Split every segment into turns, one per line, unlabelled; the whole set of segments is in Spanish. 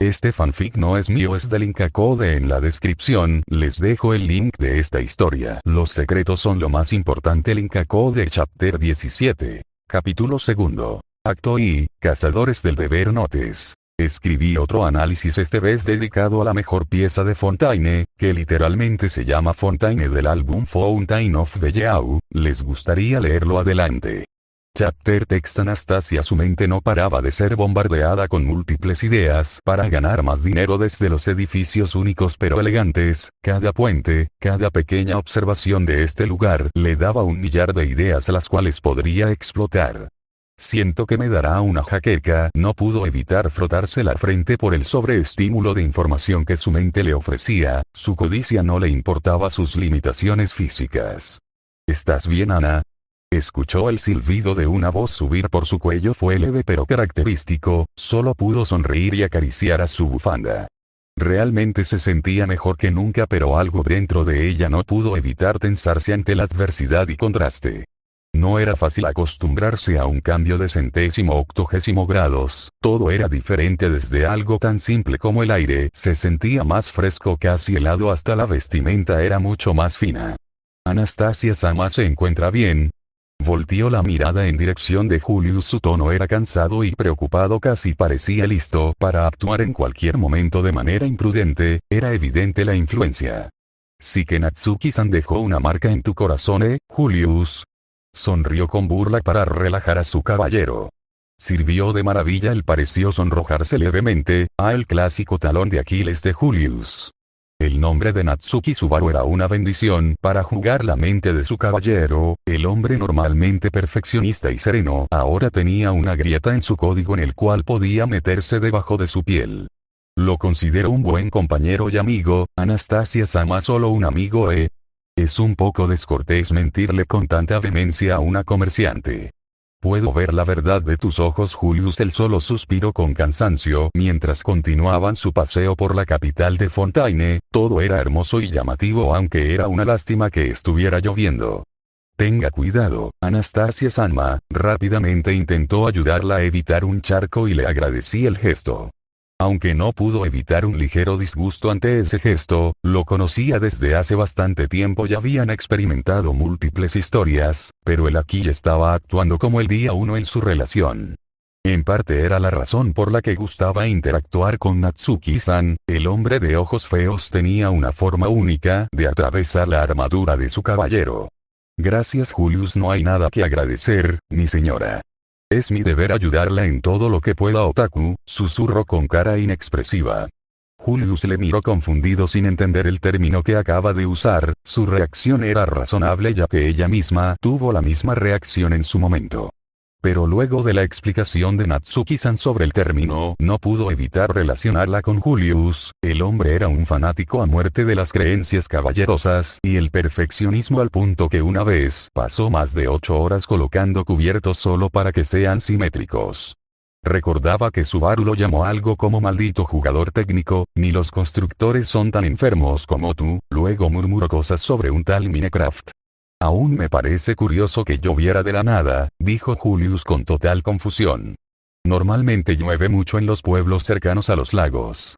Este fanfic no es mío, es del Inca Code. En la descripción les dejo el link de esta historia. Los secretos son lo más importante. El Inca Code Chapter 17. Capítulo 2. Acto I, Cazadores del Deber Notes. Escribí otro análisis, esta vez dedicado a la mejor pieza de Fontaine, que literalmente se llama Fontaine, del álbum Fountain of Belleau. ¿Les gustaría leerlo? Adelante. Chapter Text. Anastasia, su mente no paraba de ser bombardeada con múltiples ideas para ganar más dinero, desde los edificios únicos pero elegantes, cada puente, cada pequeña observación de este lugar le daba un millar de ideas las cuales podría explotar. Siento que me dará una jaqueca. No pudo evitar frotarse la frente por el sobreestímulo de información que su mente le ofrecía. Su codicia no le importaba sus limitaciones físicas. ¿Estás bien, Ana? Escuchó el silbido de una voz subir por su cuello. Fue leve pero característico. Solo pudo sonreír y acariciar a su bufanda. Realmente se sentía mejor que nunca, pero algo dentro de ella no pudo evitar tensarse ante la adversidad y contraste. No era fácil acostumbrarse a un cambio de 180 grados. Todo era diferente, desde algo tan simple como el aire se sentía más fresco, casi helado, hasta la vestimenta era mucho más fina. Anastasia-sama, ¿se encuentra bien? Volteó la mirada en dirección de Julius. Su tono era cansado y preocupado, casi parecía listo para actuar en cualquier momento de manera imprudente. Era evidente la influencia. Sí que Natsuki-san dejó una marca en tu corazón, Julius. Sonrió con burla para relajar a su caballero. Sirvió de maravilla. Él pareció sonrojarse levemente. El clásico talón de Aquiles de Julius. El nombre de Natsuki Subaru era una bendición para jugar la mente de su caballero. El hombre, normalmente perfeccionista y sereno, ahora tenía una grieta en su código en el cual podía meterse debajo de su piel. Lo considero un buen compañero y amigo. Anastasia-sama, solo un amigo, Es un poco descortés mentirle con tanta vehemencia a una comerciante. Puedo ver la verdad de tus ojos, Julius. Él solo suspiró con cansancio mientras continuaban su paseo por la capital de Fontaine. Todo era hermoso y llamativo, aunque era una lástima que estuviera lloviendo. Tenga cuidado, Anastasia-sama. Rápidamente intentó ayudarla a evitar un charco y le agradecí el gesto. Aunque no pudo evitar un ligero disgusto ante ese gesto. Lo conocía desde hace bastante tiempo y habían experimentado múltiples historias, pero él aquí estaba actuando como el día uno en su relación. En parte era la razón por la que gustaba interactuar con Natsuki-san. El hombre de ojos feos tenía una forma única de atravesar la armadura de su caballero. Gracias, Julius. No hay nada que agradecer, mi señora. Es mi deber ayudarla en todo lo que pueda. Otaku, susurró con cara inexpresiva. Julius le miró confundido sin entender el término que acaba de usar. Su reacción era razonable, ya que ella misma tuvo la misma reacción en su momento. Pero luego de la explicación de Natsuki-san sobre el término, no pudo evitar relacionarla con Julius. El hombre era un fanático a muerte de las creencias caballerosas y el perfeccionismo, al punto que una vez pasó más de 8 horas colocando cubiertos solo para que sean simétricos. Recordaba que Subaru lo llamó algo como maldito jugador técnico. Ni los constructores son tan enfermos como tú. Luego murmuró cosas sobre un tal Minecraft. Aún me parece curioso que lloviera de la nada, dijo Julius con total confusión. Normalmente llueve mucho en los pueblos cercanos a los lagos.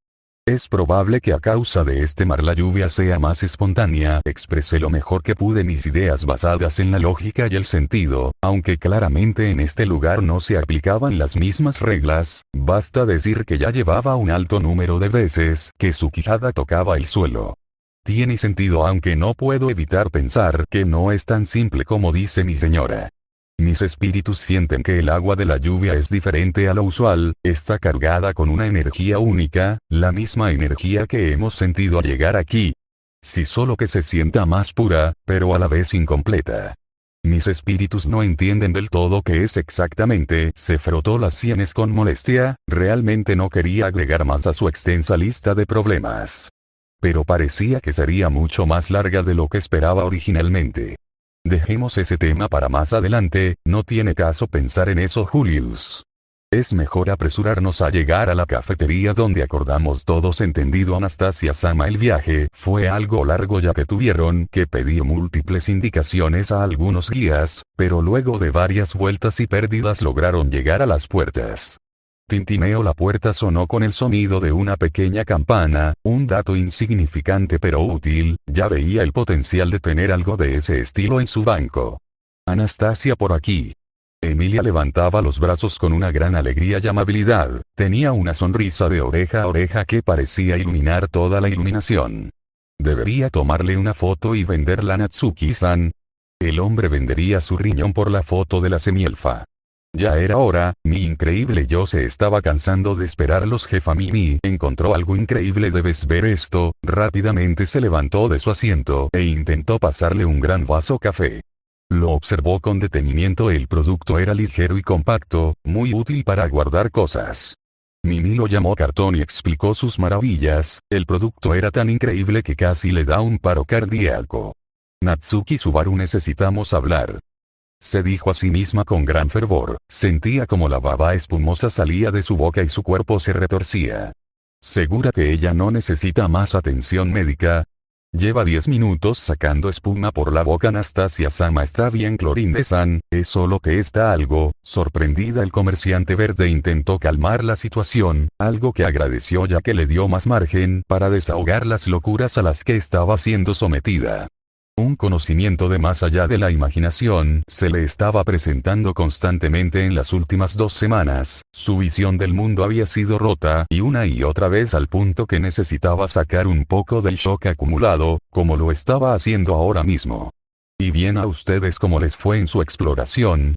Es probable que a causa de este mar la lluvia sea más espontánea. Expresé lo mejor que pude mis ideas basadas en la lógica y el sentido, aunque claramente en este lugar no se aplicaban las mismas reglas. Basta decir que ya llevaba un alto número de veces que su quijada tocaba el suelo. Tiene sentido, aunque no puedo evitar pensar que no es tan simple como dice mi señora. Mis espíritus sienten que el agua de la lluvia es diferente a lo usual, está cargada con una energía única, la misma energía que hemos sentido al llegar aquí. Sí, solo que se sienta más pura, pero a la vez incompleta. Mis espíritus no entienden del todo qué es exactamente. Se frotó las sienes con molestia. Realmente no quería agregar más a su extensa lista de problemas. Pero parecía que sería mucho más larga de lo que esperaba originalmente. Dejemos ese tema para más adelante. No tiene caso pensar en eso, Julius. Es mejor apresurarnos a llegar a la cafetería donde acordamos todos. Entendido, Anastasia-sama. El viaje fue algo largo, ya que tuvieron que pedir múltiples indicaciones a algunos guías, pero luego de varias vueltas y pérdidas lograron llegar a las puertas. Tintineó. La puerta sonó con el sonido de una pequeña campana, un dato insignificante pero útil. Ya veía el potencial de tener algo de ese estilo en su banco. Anastasia por aquí. Emilia levantaba los brazos con una gran alegría y amabilidad. Tenía una sonrisa de oreja a oreja que parecía iluminar toda la iluminación. Debería tomarle una foto y venderla a Natsuki-san. El hombre vendería su riñón por la foto de la semielfa. Ya era hora. Mi increíble yo se estaba cansando de esperarlos. Jefa Mimi encontró algo increíble. Debes ver esto. Rápidamente se levantó de su asiento e intentó pasarle un gran vaso café. Lo observó con detenimiento. El producto era ligero y compacto, muy útil para guardar cosas. Mimi lo llamó cartón y explicó sus maravillas. El producto era tan increíble que casi le da un paro cardíaco. Natsuki Subaru, necesitamos hablar. Se dijo a sí misma con gran fervor. Sentía como la baba espumosa salía de su boca y su cuerpo se retorcía. ¿Segura que ella no necesita más atención médica? Lleva 10 minutos sacando espuma por la boca. Anastasia-sama está bien. Clorinde-san, es solo que está algo sorprendida. El comerciante verde intentó calmar la situación, algo que agradeció ya que le dio más margen para desahogar las locuras a las que estaba siendo sometida. Un conocimiento de más allá de la imaginación se le estaba presentando constantemente en las últimas 2 semanas. Su visión del mundo había sido rota y otra vez al punto que necesitaba sacar un poco del shock acumulado, como lo estaba haciendo ahora mismo. ¿Y bien a ustedes cómo les fue en su exploración?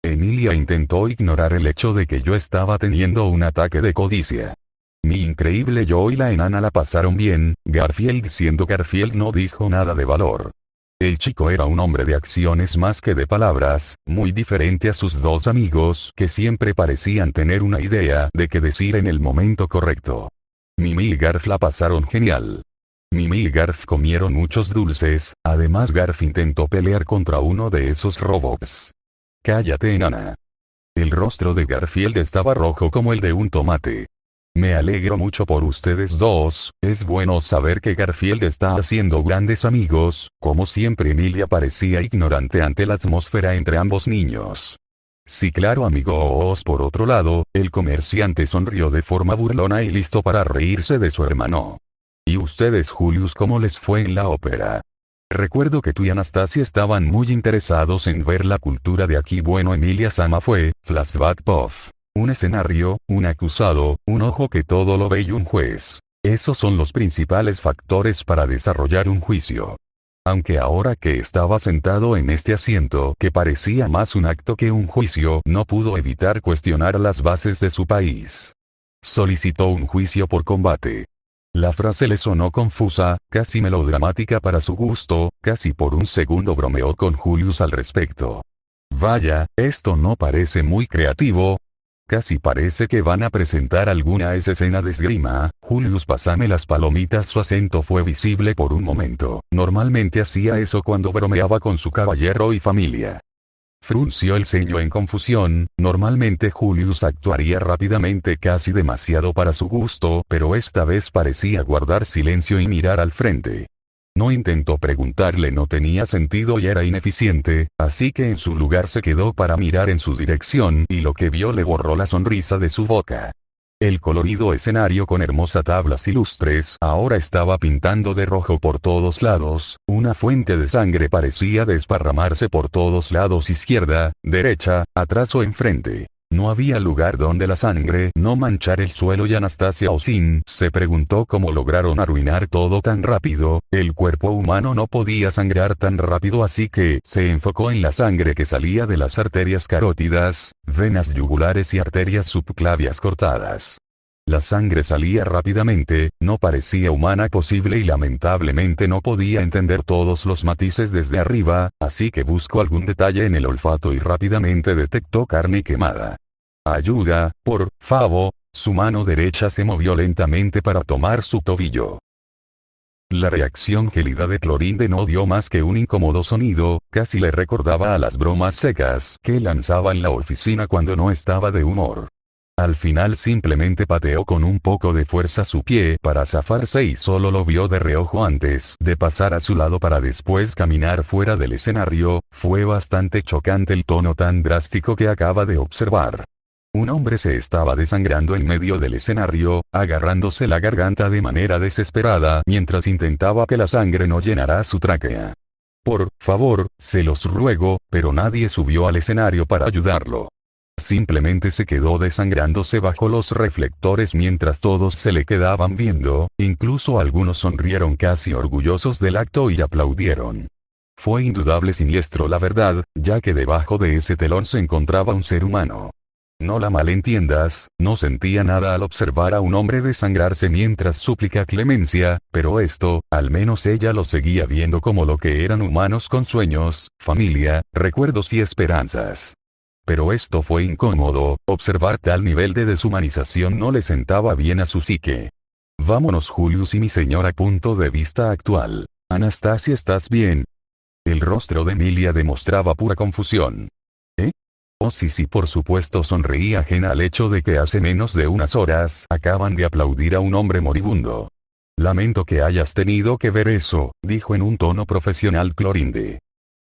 Emilia intentó ignorar el hecho de que yo estaba teniendo un ataque de codicia. Mi increíble yo y la enana la pasaron bien. Garfield, siendo Garfield, no dijo nada de valor. El chico era un hombre de acciones más que de palabras, muy diferente a sus 2 amigos que siempre parecían tener una idea de qué decir en el momento correcto. Mimi y Garf la pasaron genial. Mimi y Garf comieron muchos dulces. Además, Garf intentó pelear contra uno de esos robots. Cállate, enana. El rostro de Garfield estaba rojo como el de un tomate. Me alegro mucho por ustedes dos. Es bueno saber que Garfield está haciendo grandes amigos. Como siempre, Emilia parecía ignorante ante la atmósfera entre ambos niños. Sí, claro, amigos. Por otro lado, el comerciante sonrió de forma burlona y listo para reírse de su hermano. ¿Y ustedes, Julius, cómo les fue en la ópera? Recuerdo que tú y Anastasia estaban muy interesados en ver la cultura de aquí. Bueno, Emilia-sama fue, flashback puff. Un escenario, un acusado, un ojo que todo lo ve y un juez. Esos son los principales factores para desarrollar un juicio. Aunque ahora que estaba sentado en este asiento que parecía más un acto que un juicio, no pudo evitar cuestionar las bases de su país. Solicitó un juicio por combate. La frase le sonó confusa, casi melodramática para su gusto. Casi por un segundo bromeó con Julius al respecto. Vaya, esto no parece muy creativo. Casi parece que van a presentar alguna escena de esgrima. Julius, pásame las palomitas. Su acento fue visible por un momento. Normalmente hacía eso cuando bromeaba con su caballero y familia. Frunció el ceño en confusión. Normalmente Julius actuaría rápidamente, casi demasiado para su gusto, pero esta vez parecía guardar silencio y mirar al frente. No intentó preguntarle, no tenía sentido y era ineficiente, así que en su lugar se quedó para mirar en su dirección y lo que vio le borró la sonrisa de su boca. El colorido escenario con hermosas tablas ilustres ahora estaba pintando de rojo por todos lados. Una fuente de sangre parecía desparramarse por todos lados, izquierda, derecha, atrás o enfrente. No había lugar donde la sangre no manchara el suelo y Anastasia Osin se preguntó cómo lograron arruinar todo tan rápido. El cuerpo humano no podía sangrar tan rápido, así que se enfocó en la sangre que salía de las arterias carótidas, venas yugulares y arterias subclavias cortadas. La sangre salía rápidamente, no parecía humana posible y lamentablemente no podía entender todos los matices desde arriba, así que buscó algún detalle en el olfato y rápidamente detectó carne quemada. Ayuda, por favor. Su mano derecha se movió lentamente para tomar su tobillo. La reacción gélida de Clorinde no dio más que un incómodo sonido, casi le recordaba a las bromas secas que lanzaba en la oficina cuando no estaba de humor. Al final simplemente pateó con un poco de fuerza su pie para zafarse y solo lo vio de reojo antes de pasar a su lado para después caminar fuera del escenario. Fue bastante chocante el tono tan drástico que acaba de observar. Un hombre se estaba desangrando en medio del escenario, agarrándose la garganta de manera desesperada mientras intentaba que la sangre no llenara su tráquea. Por favor, se los ruego, pero nadie subió al escenario para ayudarlo. Simplemente se quedó desangrándose bajo los reflectores mientras todos se le quedaban viendo, incluso algunos sonrieron casi orgullosos del acto y aplaudieron. Fue indudable siniestro la verdad, ya que debajo de ese telón se encontraba un ser humano. No la malentiendas, no sentía nada al observar a un hombre desangrarse mientras suplica clemencia, pero esto, al menos ella lo seguía viendo como lo que eran humanos con sueños, familia, recuerdos y esperanzas. Pero esto fue incómodo, observar tal nivel de deshumanización no le sentaba bien a su psique. Vámonos Julius y mi señora. Punto de vista actual. Anastasia, ¿estás bien? El rostro de Emilia demostraba pura confusión. ¿Eh? Oh sí, por supuesto, sonreía ajena al hecho de que hace menos de unas horas acaban de aplaudir a un hombre moribundo. Lamento que hayas tenido que ver eso, dijo en un tono profesional Clorinde.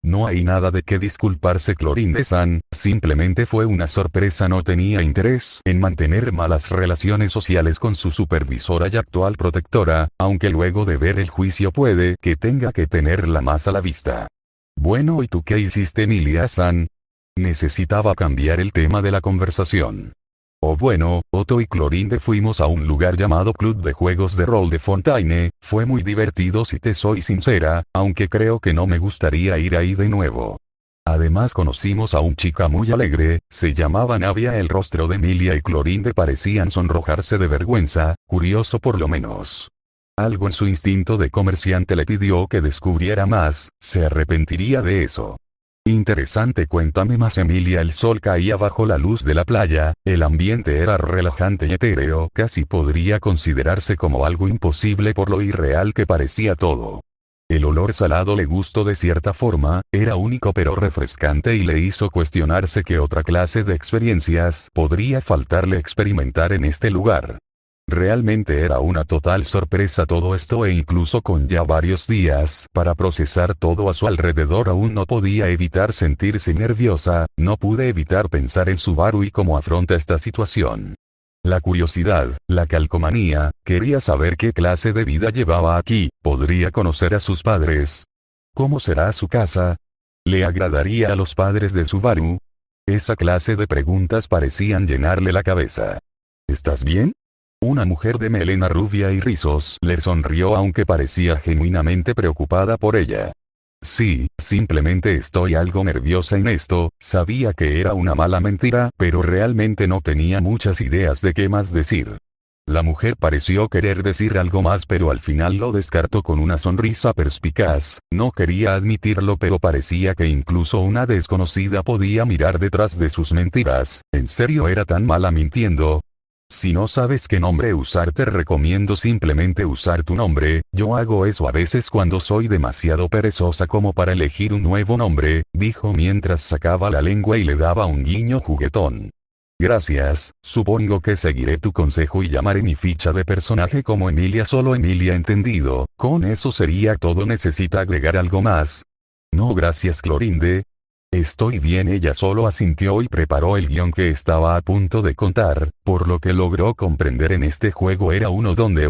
No hay nada de qué disculparse Clorinde-san, simplemente fue una sorpresa. No tenía interés en mantener malas relaciones sociales con su supervisora y actual protectora, aunque luego de ver el juicio puede que tenga que tenerla más a la vista. Bueno, ¿y tú qué hiciste, Emilia-san? Necesitaba cambiar el tema de la conversación. Oh bueno, Otto y Clorinde fuimos a un lugar llamado Club de Juegos de Rol de Fontaine, fue muy divertido si te soy sincera, aunque creo que no me gustaría ir ahí de nuevo. Además conocimos a una chica muy alegre, se llamaba Navia. El rostro de Emilia y Clorinde parecían sonrojarse de vergüenza, curioso por lo menos. Algo en su instinto de comerciante le pidió que descubriera más, se arrepentiría de eso. Interesante, cuéntame más, Emilia. El sol caía bajo la luz de la playa, el ambiente era relajante y etéreo, casi podría considerarse como algo imposible por lo irreal que parecía todo. El olor salado le gustó de cierta forma, era único pero refrescante y le hizo cuestionarse qué otra clase de experiencias podría faltarle experimentar en este lugar. Realmente era una total sorpresa todo esto, e incluso con ya varios días para procesar todo a su alrededor aún no podía evitar sentirse nerviosa. No pude evitar pensar en Subaru y cómo afronta esta situación. La curiosidad, la calcomanía, quería saber qué clase de vida llevaba aquí, podría conocer a sus padres. ¿Cómo será su casa? ¿Le agradaría a los padres de Subaru? Esa clase de preguntas parecían llenarle la cabeza. ¿Estás bien? Una mujer de melena rubia y rizos le sonrió aunque parecía genuinamente preocupada por ella. Sí, simplemente estoy algo nerviosa en esto. Sabía que era una mala mentira, pero realmente no tenía muchas ideas de qué más decir. La mujer pareció querer decir algo más, pero al final lo descartó con una sonrisa perspicaz. No quería admitirlo, pero parecía que incluso una desconocida podía mirar detrás de sus mentiras. ¿En serio era tan mala mintiendo? Si no sabes qué nombre usar, te recomiendo simplemente usar tu nombre. Yo hago eso a veces cuando soy demasiado perezosa como para elegir un nuevo nombre, dijo mientras sacaba la lengua y le daba un guiño juguetón. Gracias, supongo que seguiré tu consejo y llamaré mi ficha de personaje como Emilia, solo Emilia, entendido. Con eso sería todo. ¿Necesita agregar algo más? No, gracias, Clorinde. Estoy bien. Ella solo asintió y preparó el guión que estaba a punto de contar, por lo que logró comprender en este juego era uno donde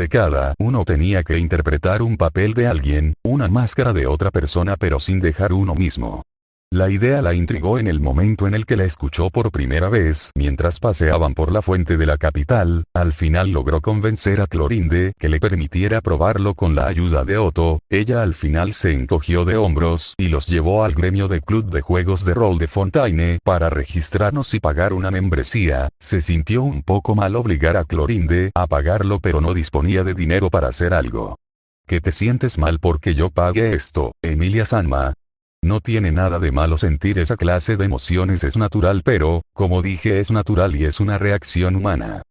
cada uno tenía que interpretar un papel de alguien, una máscara de otra persona, pero sin dejar uno mismo. La idea la intrigó en el momento en el que la escuchó por primera vez mientras paseaban por la fuente de la capital. Al final logró convencer a Clorinde que le permitiera probarlo con la ayuda de Otto. Ella al final se encogió de hombros y los llevó al gremio de Club de Juegos de Rol de Fontaine para registrarnos y pagar una membresía. Se sintió un poco mal obligar a Clorinde a pagarlo, pero no disponía de dinero para hacer algo. ¿Que te sientes mal porque yo pague esto, Emilia Sanma? No tiene nada de malo sentir esa clase de emociones, es natural, pero, como dije, es natural y es una reacción humana.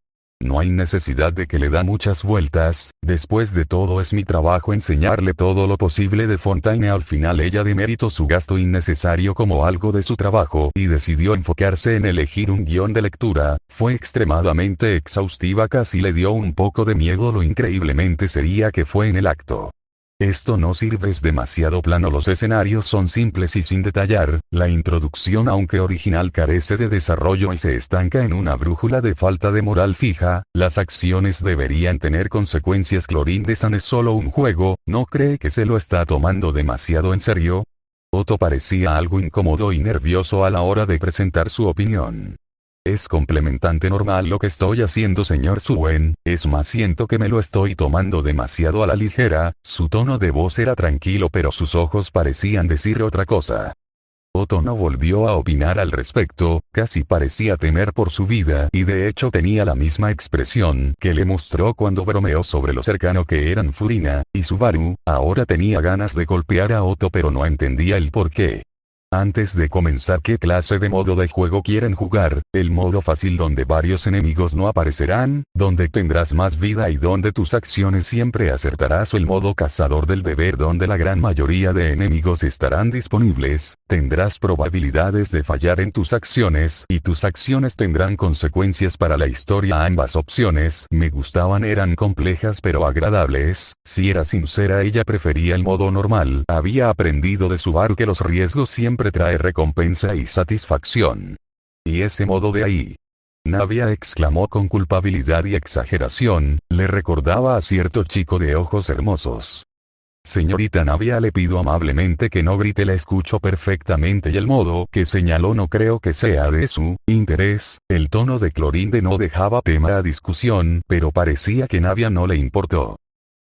No hay necesidad de que le da muchas vueltas. Después de todo es mi trabajo enseñarle todo lo posible de Fontaine. Al final ella demeritó su gasto innecesario como algo de su trabajo y decidió enfocarse en elegir un guión de lectura. Fue extremadamente exhaustiva, casi le dio un poco de miedo lo increíblemente seria que fue en el acto. Esto no sirve, es demasiado plano, los escenarios son simples y sin detallar, la introducción aunque original carece de desarrollo y se estanca en una brújula de falta de moral fija, las acciones deberían tener consecuencias. Clorinda-san es solo un juego, ¿no cree que se lo está tomando demasiado en serio? Otto parecía algo incómodo y nervioso a la hora de presentar su opinión. Es completamente normal lo que estoy haciendo, señor Suen, es más, siento que me lo estoy tomando demasiado a la ligera. Su tono de voz era tranquilo pero sus ojos parecían decir otra cosa. Otto no volvió a opinar al respecto, casi parecía temer por su vida y de hecho tenía la misma expresión que le mostró cuando bromeó sobre lo cercano que eran Furina y Subaru. Ahora tenía ganas de golpear a Otto pero no entendía el por qué. Antes de comenzar, ¿qué clase de modo de juego quieren jugar? ¿El modo fácil donde varios enemigos no aparecerán, donde tendrás más vida y donde tus acciones siempre acertarás, o el modo cazador del deber donde la gran mayoría de enemigos estarán disponibles, tendrás probabilidades de fallar en tus acciones y tus acciones tendrán consecuencias para la historia? Ambas opciones me gustaban, eran complejas pero agradables. Si era sincera, ella prefería el modo normal. Había aprendido de Subaru que los riesgos siempre trae recompensa y satisfacción. Y ese modo de ahí, Navia exclamó con culpabilidad y exageración, le recordaba a cierto chico de ojos hermosos. Señorita Navia, le pido amablemente que no grite, la escucho perfectamente, y el modo que señaló no creo que sea de su interés. El tono de Clorinda no dejaba tema a discusión, pero parecía que Navia no le importó.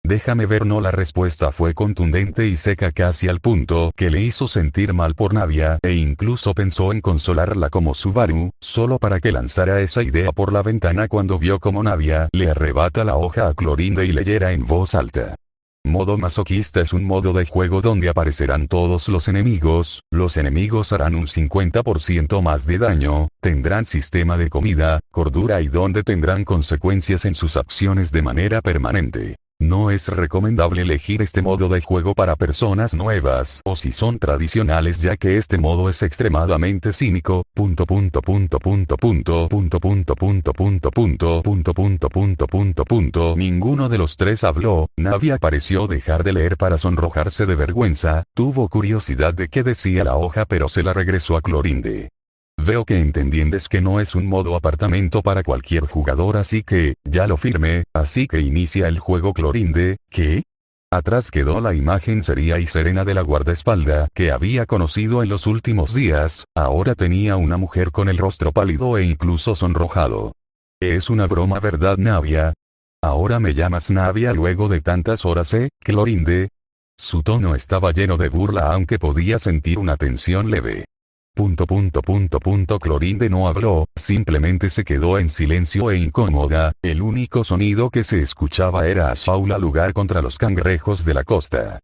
Déjame ver, no, la respuesta fue contundente y seca, casi al punto que le hizo sentir mal por Navia, e incluso pensó en consolarla como Subaru, solo para que lanzara esa idea por la ventana cuando vio como Navia le arrebata la hoja a Clorinda y leyera en voz alta. Modo masoquista es un modo de juego donde aparecerán todos los enemigos harán un 50% más de daño, tendrán sistema de comida, cordura y donde tendrán consecuencias en sus acciones de manera permanente. No es recomendable elegir este modo de juego para personas nuevas o si son tradicionales, ya que este modo es extremadamente cínico. Ninguno de los tres habló. Navia pareció dejar de leer para sonrojarse de vergüenza. Tuvo curiosidad de qué decía la hoja pero se la regresó a Clorinda. Veo que entiendes que no es un modo apartamento para cualquier jugador, así que, ya lo firmé, así que inicia el juego. Clorinda, ¿qué? Atrás quedó la imagen seria y serena de la guardaespaldas que había conocido en los últimos días. Ahora tenía una mujer con el rostro pálido e incluso sonrojado. Es una broma, ¿verdad, Navia? ¿Ahora me llamas Navia luego de tantas horas, Clorinda? Su tono estaba lleno de burla aunque podía sentir una tensión leve. Clorinda no habló, simplemente se quedó en silencio e incómoda. El único sonido que se escuchaba era a Shaula lugar contra los cangrejos de la costa.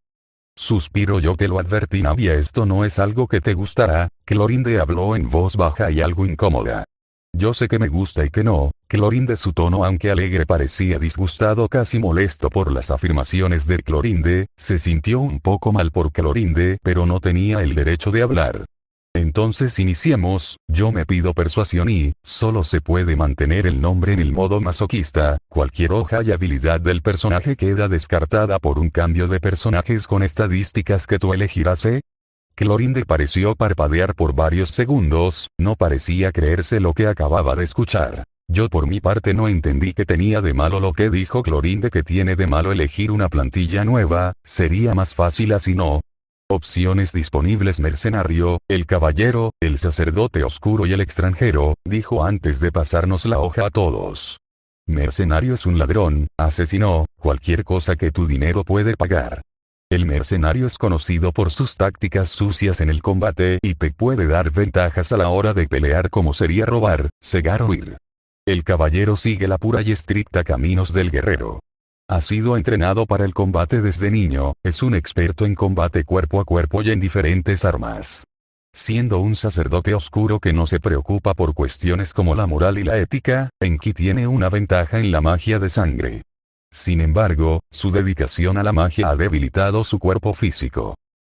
Suspiro, yo te lo advertí, Navia, esto no es algo que te gustará. Clorinda habló en voz baja y algo incómoda. Yo sé que me gusta y que no. Clorinda, su tono aunque alegre parecía disgustado, casi molesto por las afirmaciones de Clorinda. Se sintió un poco mal por Clorinda, pero no tenía el derecho de hablar. Entonces iniciemos. Yo me pido persuasión y solo se puede mantener el nombre en el modo masoquista. Cualquier hoja y habilidad del personaje queda descartada por un cambio de personajes con estadísticas que tú elegirás. Clorinda pareció parpadear por varios segundos, no parecía creerse lo que acababa de escuchar. Yo por mi parte no entendí qué tenía de malo lo que dijo Clorinda. ¿Qué tiene de malo elegir una plantilla nueva? Sería más fácil así, ¿no? Opciones disponibles: mercenario, el caballero, el sacerdote oscuro y el extranjero, dijo antes de pasarnos la hoja a todos. Mercenario es un ladrón, asesino, cualquier cosa que tu dinero puede pagar. El mercenario es conocido por sus tácticas sucias en el combate y te puede dar ventajas a la hora de pelear, como sería robar, cegar o huir. El caballero sigue la pura y estricta caminos del guerrero. Ha sido entrenado para el combate desde niño, es un experto en combate cuerpo a cuerpo y en diferentes armas. Siendo un sacerdote oscuro que no se preocupa por cuestiones como la moral y la ética, Enki tiene una ventaja en la magia de sangre. Sin embargo, su dedicación a la magia ha debilitado su cuerpo físico.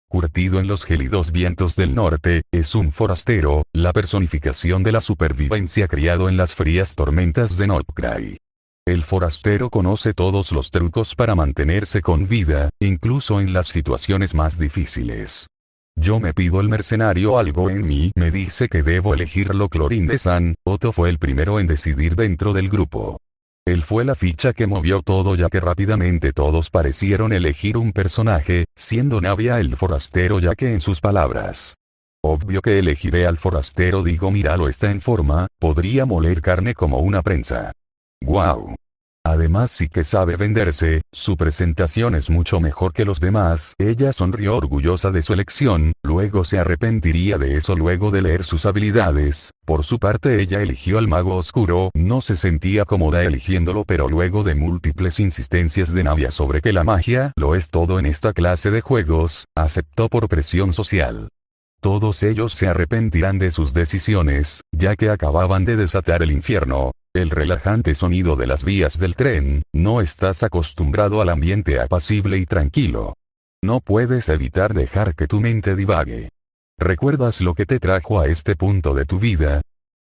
Curtido en los gélidos vientos del norte, es un forastero, la personificación de la supervivencia criado en las frías tormentas de Nordkrai. El forastero conoce todos los trucos para mantenerse con vida, incluso en las situaciones más difíciles. Yo me pido el mercenario, algo en mí me dice que debo elegirlo. Clorinde-san. Otto fue el primero en decidir dentro del grupo. Él fue la ficha que movió todo, ya que rápidamente todos parecieron elegir un personaje, siendo Navia el forastero, ya que en sus palabras: obvio que elegiré al forastero. Digo, míralo, está en forma, podría moler carne como una prensa. ¡Guau! Además sí que sabe venderse, su presentación es mucho mejor que los demás. Ella sonrió orgullosa de su elección, luego se arrepentiría de eso luego de leer sus habilidades. Por su parte ella eligió al mago oscuro, no se sentía cómoda eligiéndolo, pero luego de múltiples insistencias de Navia sobre que la magia lo es todo en esta clase de juegos, aceptó por presión social. Todos ellos se arrepentirán de sus decisiones, ya que acababan de desatar el infierno. El relajante sonido de las vías del tren. No estás acostumbrado al ambiente apacible y tranquilo. No puedes evitar dejar que tu mente divague. ¿Recuerdas lo que te trajo a este punto de tu vida?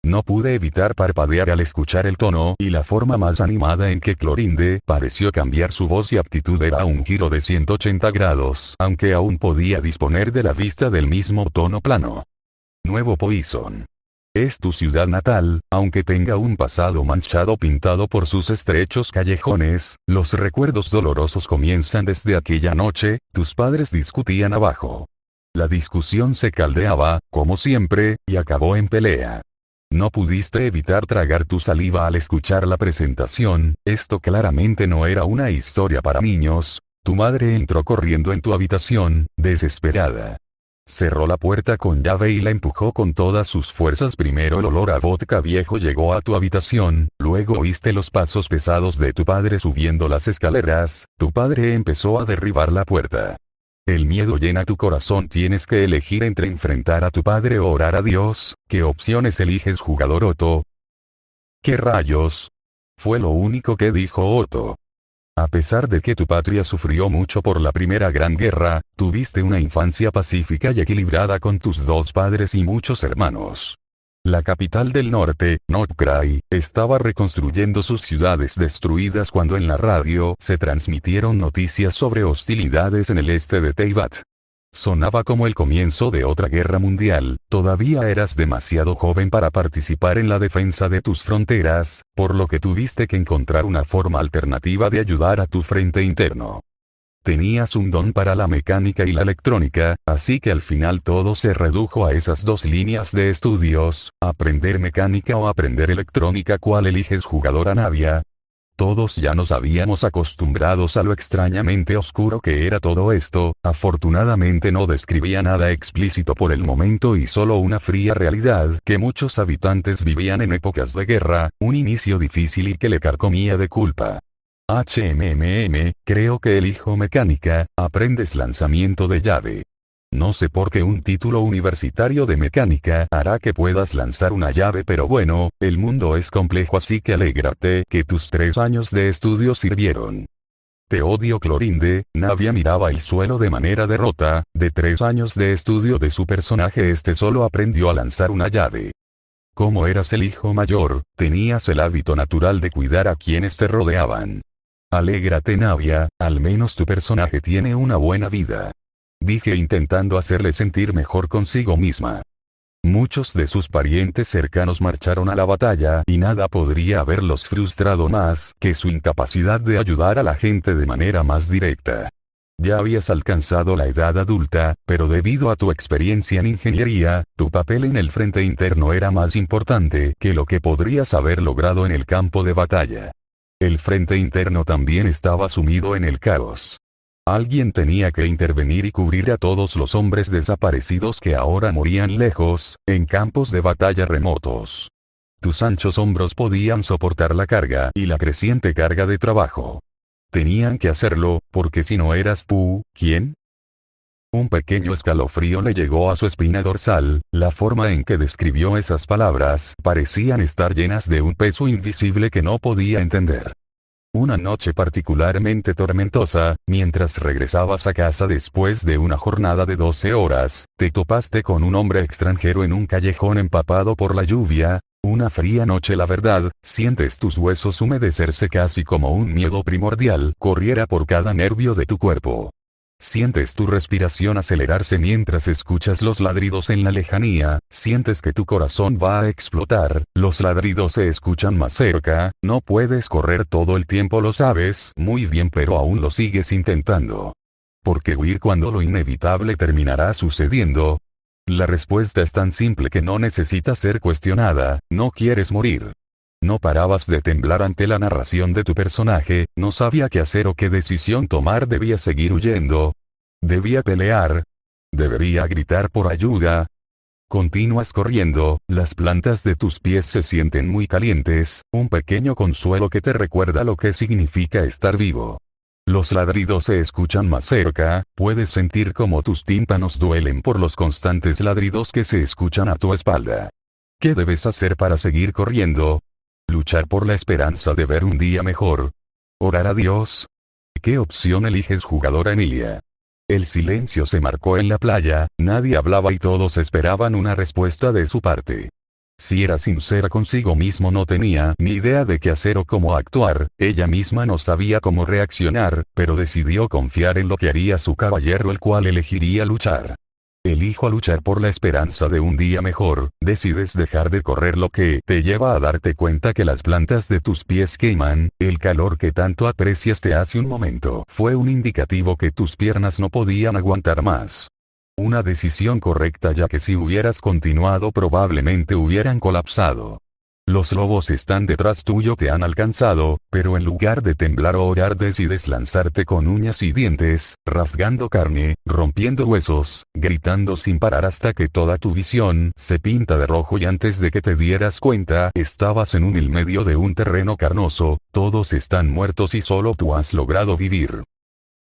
No pude evitar parpadear al escuchar el tono y la forma más animada en que Clorinde pareció cambiar su voz y actitud. Era un giro de 180 grados, aunque aún podía disponer de la vista del mismo tono plano. Nuevo Poison. Es tu ciudad natal, aunque tenga un pasado manchado pintado por sus estrechos callejones. Los recuerdos dolorosos comienzan desde aquella noche. Tus padres discutían abajo. La discusión se caldeaba, como siempre, y acabó en pelea. No pudiste evitar tragar tu saliva al escuchar la presentación. Esto claramente no era una historia para niños. Tu madre entró corriendo en tu habitación, desesperada. Cerró la puerta con llave y la empujó con todas sus fuerzas. Primero el olor a vodka viejo llegó a tu habitación, luego oíste los pasos pesados de tu padre subiendo las escaleras. Tu padre empezó a derribar la puerta. El miedo llena tu corazón. Tienes que elegir entre enfrentar a tu padre o orar a Dios. ¿Qué opciones eliges, jugador Otto? ¿Qué rayos? Fue lo único que dijo Otto. A pesar de que tu patria sufrió mucho por la Primera Gran Guerra, tuviste una infancia pacífica y equilibrada con tus dos padres y muchos hermanos. La capital del norte, Nordkrai, estaba reconstruyendo sus ciudades destruidas cuando en la radio se transmitieron noticias sobre hostilidades en el este de Teyvat. Sonaba como el comienzo de otra guerra mundial. Todavía eras demasiado joven para participar en la defensa de tus fronteras, por lo que tuviste que encontrar una forma alternativa de ayudar a tu frente interno. Tenías un don para la mecánica y la electrónica, así que al final todo se redujo a esas dos líneas de estudios: aprender mecánica o aprender electrónica. ¿Cuál eliges, jugadora Navia? Todos ya nos habíamos acostumbrados a lo extrañamente oscuro que era todo esto. Afortunadamente no describía nada explícito por el momento y solo una fría realidad que muchos habitantes vivían en épocas de guerra, un inicio difícil y que le carcomía de culpa. Creo que elijo mecánica. Aprendes lanzamiento de llave. No sé por qué un título universitario de mecánica hará que puedas lanzar una llave, pero bueno, el mundo es complejo, así que alégrate que tus 3 años de estudio sirvieron. Te odio, Clorinde. Navia miraba el suelo de manera derrota. De 3 años de estudio de su personaje, este solo aprendió a lanzar una llave. Como eras el hijo mayor, tenías el hábito natural de cuidar a quienes te rodeaban. Alégrate, Navia, al menos tu personaje tiene una buena vida. Dije intentando hacerle sentir mejor consigo misma. Muchos de sus parientes cercanos marcharon a la batalla y nada podría haberlos frustrado más que su incapacidad de ayudar a la gente de manera más directa. Ya habías alcanzado la edad adulta, pero debido a tu experiencia en ingeniería, tu papel en el frente interno era más importante que lo que podrías haber logrado en el campo de batalla. El frente interno también estaba sumido en el caos. Alguien tenía que intervenir y cubrir a todos los hombres desaparecidos que ahora morían lejos, en campos de batalla remotos. Tus anchos hombros podían soportar la carga y la creciente carga de trabajo. Tenían que hacerlo, porque si no eras tú, ¿quién? Un pequeño escalofrío le llegó a su espina dorsal. La forma en que describió esas palabras parecían estar llenas de un peso invisible que no podía entender. Una noche particularmente tormentosa, mientras regresabas a casa después de una jornada de 12 horas, te topaste con un hombre extranjero en un callejón empapado por la lluvia. Una fría noche, la verdad, sientes tus huesos humedecerse casi como un miedo primordial corriera por cada nervio de tu cuerpo. Sientes tu respiración acelerarse mientras escuchas los ladridos en la lejanía, sientes que tu corazón va a explotar, los ladridos se escuchan más cerca, no puedes correr todo el tiempo, lo sabes muy bien, pero aún lo sigues intentando. ¿Por qué huir cuando lo inevitable terminará sucediendo? La respuesta es tan simple que no necesita ser cuestionada: no quieres morir. No parabas de temblar ante la narración de tu personaje, no sabía qué hacer o qué decisión tomar. Debía seguir huyendo. Debía pelear. Debería gritar por ayuda. Continúas corriendo, las plantas de tus pies se sienten muy calientes, un pequeño consuelo que te recuerda lo que significa estar vivo. Los ladridos se escuchan más cerca, puedes sentir cómo tus tímpanos duelen por los constantes ladridos que se escuchan a tu espalda. ¿Qué debes hacer para seguir corriendo? Luchar por la esperanza de ver un día mejor. Orar a Dios. ¿Qué opción eliges, jugadora Emilia? El silencio se marcó en la playa, nadie hablaba y todos esperaban una respuesta de su parte. Si era sincera consigo mismo, no tenía ni idea de qué hacer o cómo actuar, ella misma no sabía cómo reaccionar, pero decidió confiar en lo que haría su caballero, el cual elegiría luchar. Elijo luchar por la esperanza de un día mejor. Decides dejar de correr, lo que te lleva a darte cuenta que las plantas de tus pies queman. El calor que tanto apreciaste hace un momento fue un indicativo que tus piernas no podían aguantar más. Una decisión correcta, ya que si hubieras continuado probablemente hubieran colapsado. Los lobos están detrás tuyo, te han alcanzado, pero en lugar de temblar o orar decides lanzarte con uñas y dientes, rasgando carne, rompiendo huesos, gritando sin parar hasta que toda tu visión se pinta de rojo y antes de que te dieras cuenta estabas en el medio de un terreno carnoso, todos están muertos y solo tú has logrado vivir.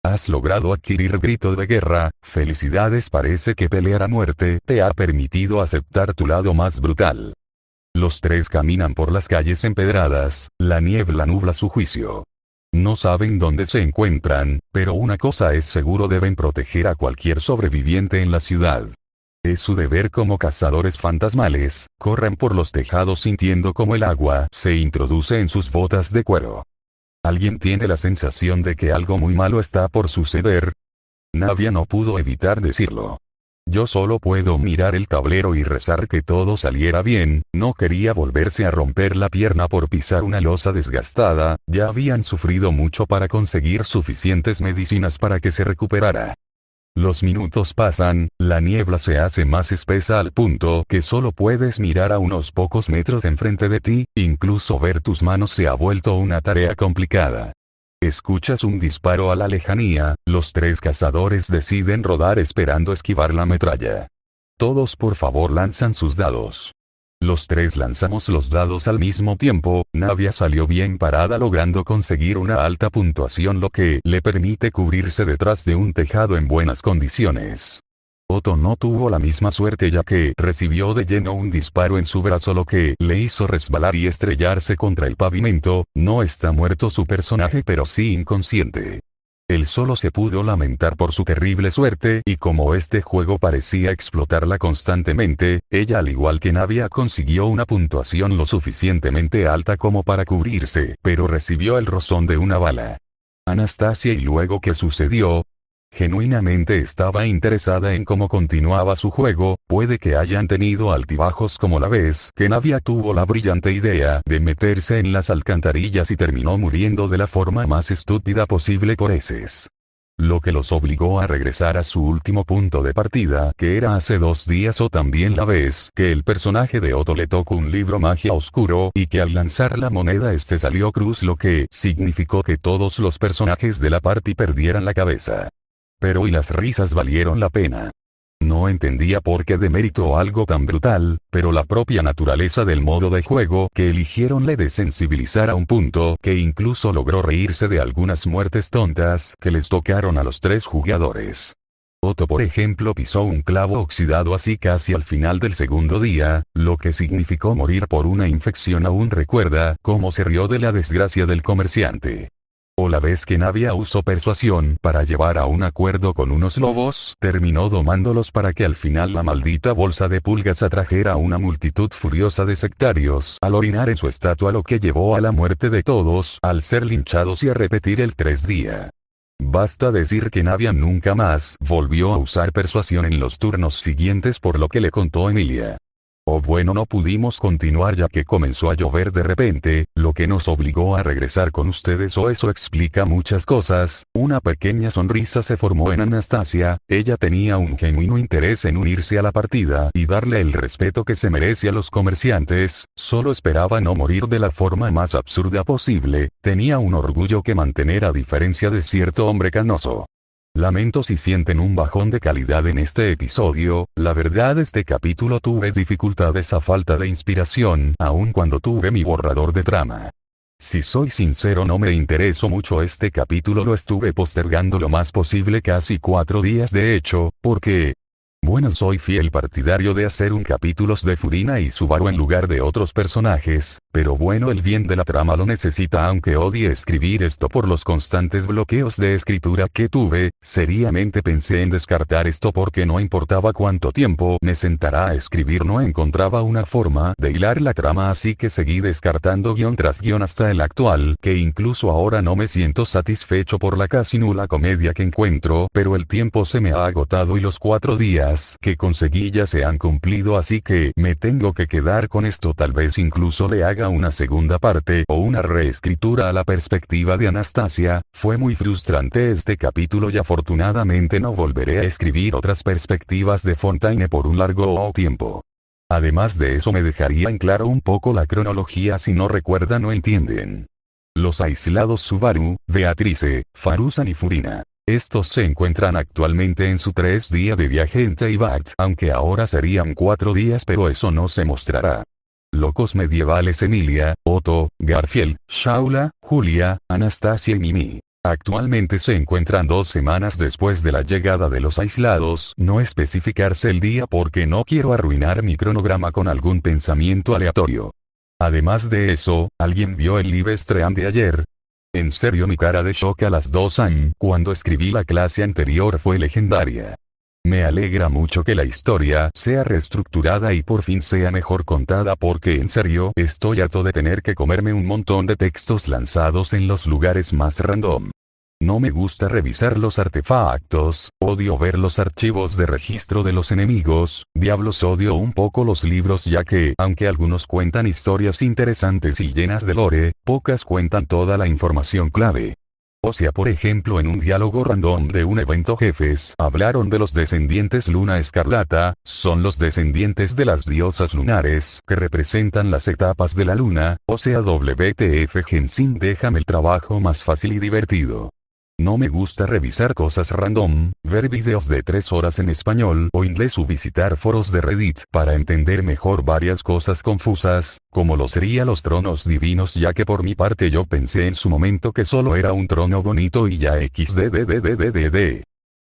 Has logrado adquirir grito de guerra. Felicidades, parece que pelear a muerte te ha permitido aceptar tu lado más brutal. Los tres caminan por las calles empedradas, la niebla nubla su juicio. No saben dónde se encuentran, pero una cosa es seguro: deben proteger a cualquier sobreviviente en la ciudad. Es su deber como cazadores fantasmales, corren por los tejados sintiendo como el agua se introduce en sus botas de cuero. ¿Alguien tiene la sensación de que algo muy malo está por suceder? Navia no pudo evitar decirlo. Yo solo puedo mirar el tablero y rezar que todo saliera bien. No quería volverse a romper la pierna por pisar una losa desgastada, ya habían sufrido mucho para conseguir suficientes medicinas para que se recuperara. Los minutos pasan, la niebla se hace más espesa al punto que solo puedes mirar a unos pocos metros enfrente de ti, incluso ver tus manos se ha vuelto una tarea complicada. Escuchas un disparo a la lejanía, los tres cazadores deciden rodar esperando esquivar la metralla. Todos por favor lanzan sus dados. Los tres lanzamos los dados al mismo tiempo. Navia salió bien parada logrando conseguir una alta puntuación, lo que le permite cubrirse detrás de un tejado en buenas condiciones. Otto no tuvo la misma suerte ya que recibió de lleno un disparo en su brazo, lo que le hizo resbalar y estrellarse contra el pavimento. No está muerto su personaje, pero sí inconsciente. Él solo se pudo lamentar por su terrible suerte, y como este juego parecía explotarla constantemente, ella al igual que Navia consiguió una puntuación lo suficientemente alta como para cubrirse, pero recibió el rozón de una bala. Anastasia, ¿y luego qué sucedió? Genuinamente estaba interesada en cómo continuaba su juego. Puede que hayan tenido altibajos como la vez que Navia tuvo la brillante idea de meterse en las alcantarillas y terminó muriendo de la forma más estúpida posible por heces. Lo que los obligó a regresar a su último punto de partida, que era hace 2 días, o también la vez que el personaje de Otto le tocó un libro magia oscuro y que al lanzar la moneda este salió cruz, lo que significó que todos los personajes de la party perdieran la cabeza. Pero y las risas valieron la pena. No entendía por qué demérito algo tan brutal, pero la propia naturaleza del modo de juego que eligieron le desensibilizara a un punto que incluso logró reírse de algunas muertes tontas que les tocaron a los 3 jugadores. Otto, por ejemplo, pisó un clavo oxidado así casi al final del segundo día, lo que significó morir por una infección. Aún recuerda cómo se rió de la desgracia del comerciante. O la vez que Navia usó persuasión para llevar a un acuerdo con unos lobos, terminó domándolos para que al final la maldita bolsa de pulgas atrajera a una multitud furiosa de sectarios al orinar en su estatua, lo que llevó a la muerte de todos al ser linchados y a repetir el 3 día. Basta decir que Navia nunca más volvió a usar persuasión en los turnos siguientes, por lo que le contó Emilia. O bueno, no pudimos continuar ya que comenzó a llover de repente, lo que nos obligó a regresar con ustedes, o eso explica muchas cosas. Una pequeña sonrisa se formó en Anastasia, ella tenía un genuino interés en unirse a la partida y darle el respeto que se merece a los comerciantes, solo esperaba no morir de la forma más absurda posible, tenía un orgullo que mantener a diferencia de cierto hombre canoso. Lamento si sienten un bajón de calidad en este episodio, la verdad este capítulo tuve dificultades a falta de inspiración, aun cuando tuve mi borrador de trama. Si soy sincero, no me interesó mucho este capítulo, lo estuve postergando lo más posible, casi 4 días de hecho, porque... Bueno, soy fiel partidario de hacer un capítulos de Furina y Subaru en lugar de otros personajes, pero bueno, el bien de la trama lo necesita, aunque odie escribir esto por los constantes bloqueos de escritura que tuve. Seriamente pensé en descartar esto porque no importaba cuánto tiempo me sentara a escribir, no encontraba una forma de hilar la trama, así que seguí descartando guión tras guión hasta el actual, que incluso ahora no me siento satisfecho por la casi nula comedia que encuentro, pero el tiempo se me ha agotado y los 4 días que conseguí ya se han cumplido, así que me tengo que quedar con esto. Tal vez incluso le haga una segunda parte o una reescritura a la perspectiva de Anastasia. Fue muy frustrante este capítulo y afortunadamente no volveré a escribir otras perspectivas de Fontaine por un largo tiempo. Además de eso, me dejaría en claro un poco la cronología si no recuerdan o entienden. Los aislados Subaru, Beatrice, Faruzan y Furina. Estos se encuentran actualmente en su 3 días de viaje en Teyvat, aunque ahora serían 4 días, pero eso no se mostrará. Locos medievales Emilia, Otto, Garfield, Shaula, Julia, Anastasia y Mimi. Actualmente se encuentran 2 semanas después de la llegada de los aislados, no especificarse el día porque no quiero arruinar mi cronograma con algún pensamiento aleatorio. Además de eso, ¿alguien vio el live stream de ayer? En serio, mi cara de shock a las 2 am cuando escribí la clase anterior fue legendaria. Me alegra mucho que la historia sea reestructurada y por fin sea mejor contada, porque en serio estoy harto de tener que comerme un montón de textos lanzados en los lugares más random. No me gusta revisar los artefactos, odio ver los archivos de registro de los enemigos, diablos, odio un poco los libros, ya que, aunque algunos cuentan historias interesantes y llenas de lore, pocas cuentan toda la información clave. O sea, por ejemplo, en un diálogo random de un evento jefes hablaron de los descendientes Luna Escarlata, son los descendientes de las diosas lunares que representan las etapas de la luna, o sea, WTF Genshin, déjame el trabajo más fácil y divertido. No me gusta revisar cosas random, ver videos de 3 horas en español o inglés o visitar foros de Reddit para entender mejor varias cosas confusas, como lo sería los tronos divinos, ya que por mi parte yo pensé en su momento que solo era un trono bonito y ya xdddddd.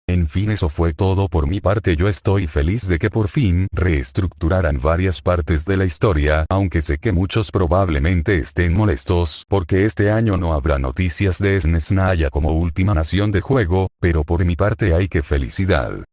En fin, eso fue todo por mi parte. Yo estoy feliz de que por fin reestructuraran varias partes de la historia, aunque sé que muchos probablemente estén molestos porque este año no habrá noticias de Snezhnaya como última nación de juego, pero por mi parte hay que felicidad.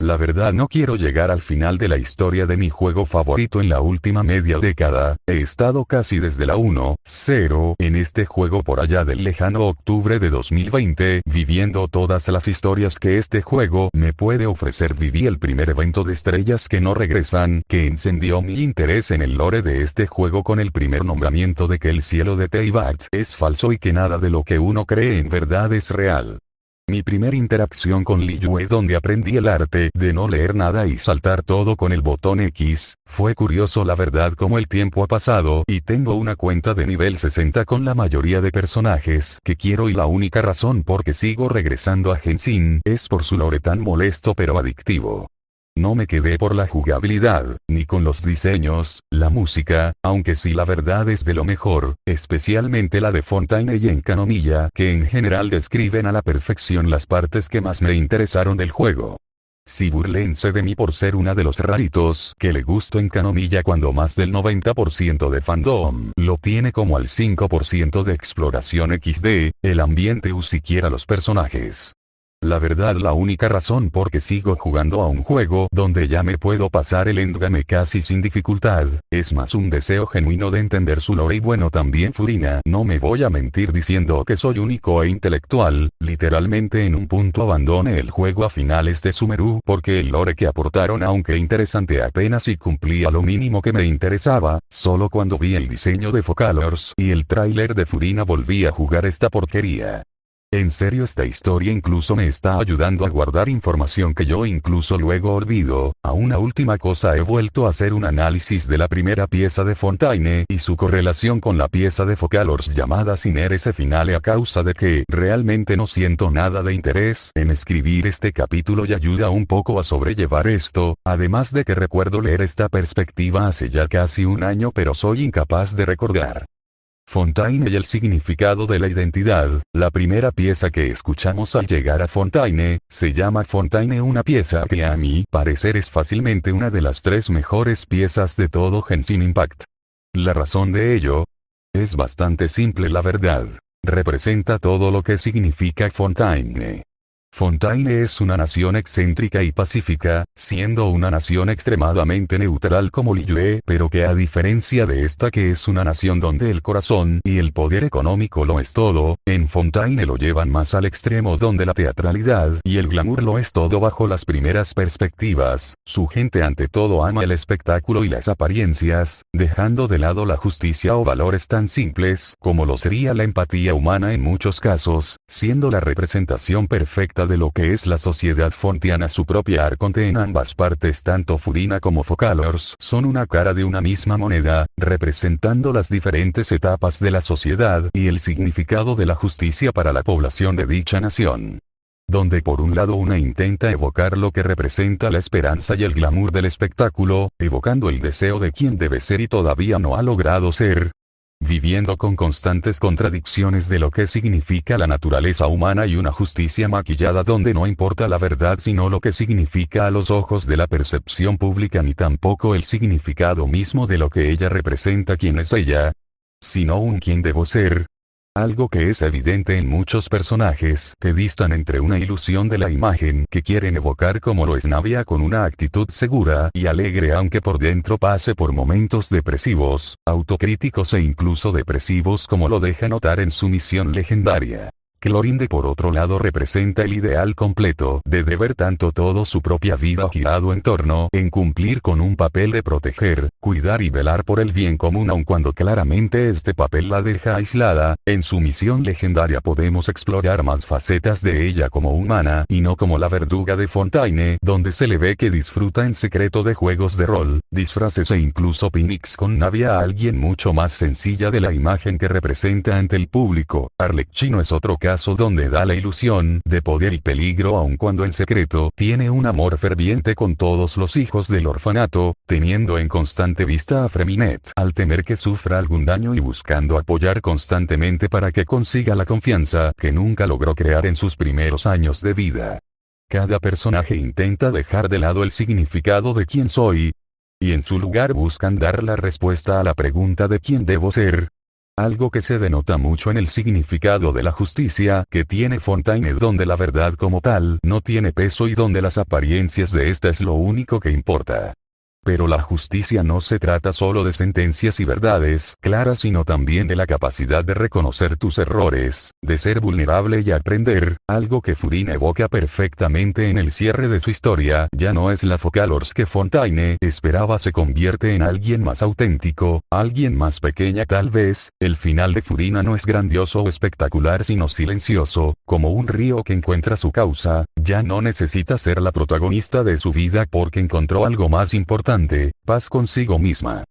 La verdad, no quiero llegar al final de la historia de mi juego favorito en la última media década. He estado casi desde la 1.0 en este juego por allá del lejano octubre de 2020, viviendo todas las historias que este juego me puede ofrecer. Viví el primer evento de estrellas que no regresan, que encendió mi interés en el lore de este juego con el primer nombramiento de que el cielo de Teyvat es falso y que nada de lo que uno cree en verdad es real. Mi primer interacción con Liyue, donde aprendí el arte de no leer nada y saltar todo con el botón X, fue curioso la verdad como el tiempo ha pasado y tengo una cuenta de nivel 60 con la mayoría de personajes que quiero, y la única razón por que sigo regresando a Genshin es por su lore tan molesto pero adictivo. No me quedé por la jugabilidad, ni con los diseños, la música, aunque sí la verdad es de lo mejor, especialmente la de Fontaine y Enkanomiya, que en general describen a la perfección las partes que más me interesaron del juego. Si burlense de mí por ser una de los raritos que le gusto en Kanomiya cuando más del 90% de fandom lo tiene como al 5% de exploración XD, el ambiente o siquiera los personajes. La verdad, la única razón por que sigo jugando a un juego donde ya me puedo pasar el endgame casi sin dificultad, es más un deseo genuino de entender su lore. Y bueno, también Furina, no me voy a mentir diciendo que soy único e intelectual, literalmente en un punto abandoné el juego a finales de Sumeru porque el lore que aportaron, aunque interesante, apenas y cumplía lo mínimo que me interesaba. Solo cuando vi el diseño de Focalors y el tráiler de Furina volví a jugar esta porquería. En serio, esta historia incluso me está ayudando a guardar información que yo incluso luego olvido. A una última cosa, he vuelto a hacer un análisis de la primera pieza de Fontaine y su correlación con la pieza de Focalors llamada Sinerese Finale, a causa de que realmente no siento nada de interés en escribir este capítulo y ayuda un poco a sobrellevar esto, además de que recuerdo leer esta perspectiva hace ya casi un año pero soy incapaz de recordar. Fontaine y el significado de la identidad. La primera pieza que escuchamos al llegar a Fontaine, se llama Fontaine, una pieza que a mi parecer es fácilmente una de las 3 mejores piezas de todo Genshin Impact. La razón de ello es bastante simple, la verdad. Representa todo lo que significa Fontaine. Fontaine es una nación excéntrica y pacífica, siendo una nación extremadamente neutral como Liyue, pero que a diferencia de esta, que es una nación donde el corazón y el poder económico lo es todo, en Fontaine lo llevan más al extremo, donde la teatralidad y el glamour lo es todo. Bajo las primeras perspectivas, su gente ante todo ama el espectáculo y las apariencias, dejando de lado la justicia o valores tan simples como lo sería la empatía humana en muchos casos, siendo la representación perfecta de lo que es la sociedad fontiana su propia arconte. En ambas partes, tanto Furina como Focalors son una cara de una misma moneda, representando las diferentes etapas de la sociedad y el significado de la justicia para la población de dicha nación. Donde por un lado una intenta evocar lo que representa la esperanza y el glamour del espectáculo, evocando el deseo de quien debe ser y todavía no ha logrado ser, viviendo con constantes contradicciones de lo que significa la naturaleza humana y una justicia maquillada donde no importa la verdad sino lo que significa a los ojos de la percepción pública, ni tampoco el significado mismo de lo que ella representa, quién es ella, sino un quién debo ser. Algo que es evidente en muchos personajes que distan entre una ilusión de la imagen que quieren evocar como lo es Navia, con una actitud segura y alegre aunque por dentro pase por momentos depresivos, autocríticos e incluso depresivos, como lo deja notar en su misión legendaria. Clorinde por otro lado representa el ideal completo de deber tanto todo su propia vida girado en torno en cumplir con un papel de proteger, cuidar y velar por el bien común, aun cuando claramente este papel la deja aislada. En su misión legendaria podemos explorar más facetas de ella como humana y no como la verduga de Fontaine, donde se le ve que disfruta en secreto de juegos de rol, disfraces e incluso picnics con Navia, a alguien mucho más sencilla de la imagen que representa ante el público. Arlecchino es otro caso donde da la ilusión de poder y peligro, aun cuando en secreto tiene un amor ferviente con todos los hijos del orfanato, teniendo en constante vista a Freminet al temer que sufra algún daño y buscando apoyar constantemente para que consiga la confianza que nunca logró crear en sus primeros años de vida. Cada personaje intenta dejar de lado el significado de quién soy, y en su lugar buscan dar la respuesta a la pregunta de quién debo ser. Algo que se denota mucho en el significado de la justicia que tiene Fontaine, donde la verdad como tal no tiene peso y donde las apariencias de esta es lo único que importa. Pero la justicia no se trata solo de sentencias y verdades claras, sino también de la capacidad de reconocer tus errores, de ser vulnerable y aprender, algo que Furina evoca perfectamente en el cierre de su historia. Ya no es la Focalors que Fontaine esperaba, se convierte en alguien más auténtico, alguien más pequeña tal vez. El final de Furina no es grandioso o espectacular sino silencioso, como un río que encuentra su causa. Ya no necesita ser la protagonista de su vida porque encontró algo más importante, paz consigo misma.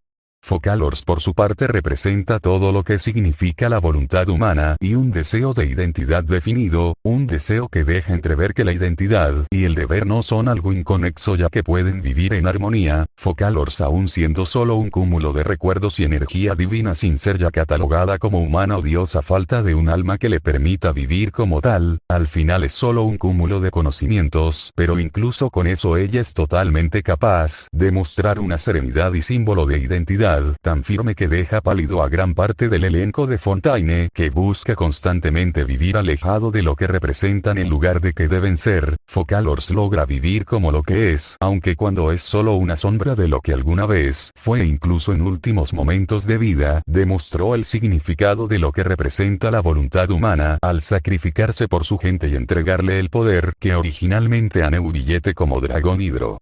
Focalors por su parte representa todo lo que significa la voluntad humana y un deseo de identidad definido, un deseo que deja entrever que la identidad y el deber no son algo inconexo ya que pueden vivir en armonía. Focalors aún siendo solo un cúmulo de recuerdos y energía divina sin ser ya catalogada como humana o diosa a falta de un alma que le permita vivir como tal, al final es solo un cúmulo de conocimientos, pero incluso con eso ella es totalmente capaz de mostrar una serenidad y símbolo de identidad tan firme que deja pálido a gran parte del elenco de Fontaine, que busca constantemente vivir alejado de lo que representan en lugar de que deben ser. Focalors logra vivir como lo que es, aunque cuando es solo una sombra de lo que alguna vez fue, incluso en últimos momentos de vida, demostró el significado de lo que representa la voluntad humana, al sacrificarse por su gente y entregarle el poder que originalmente a Neubillete como dragón hidro.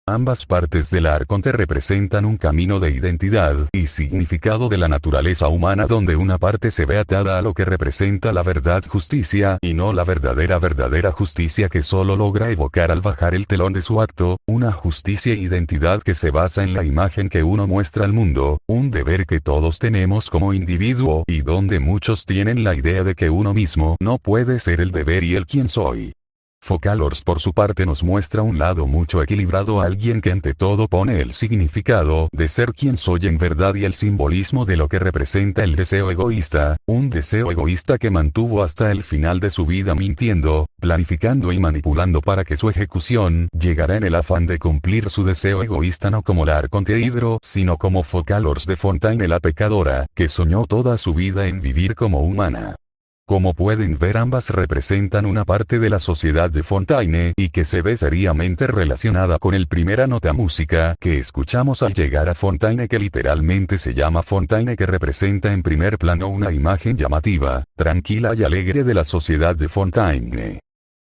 Ambas partes del arconte representan un camino de identidad y significado de la naturaleza humana donde una parte se ve atada a lo que representa la verdad justicia y no la verdadera justicia que solo logra evocar al bajar el telón de su acto, una justicia e identidad que se basa en la imagen que uno muestra al mundo, un deber que todos tenemos como individuo y donde muchos tienen la idea de que uno mismo no puede ser el deber y el quién soy. Focalors por su parte nos muestra un lado mucho equilibrado, alguien que ante todo pone el significado de ser quien soy en verdad y el simbolismo de lo que representa el deseo egoísta, un deseo egoísta que mantuvo hasta el final de su vida mintiendo, planificando y manipulando para que su ejecución llegara en el afán de cumplir su deseo egoísta no como la arconte hidro, sino como Focalors de Fontaine la pecadora, que soñó toda su vida en vivir como humana. Como pueden ver, ambas representan una parte de la sociedad de Fontaine y que se ve seriamente relacionada con el primera nota música que escuchamos al llegar a Fontaine, que literalmente se llama Fontaine, que representa en primer plano una imagen llamativa, tranquila y alegre de la sociedad de Fontaine.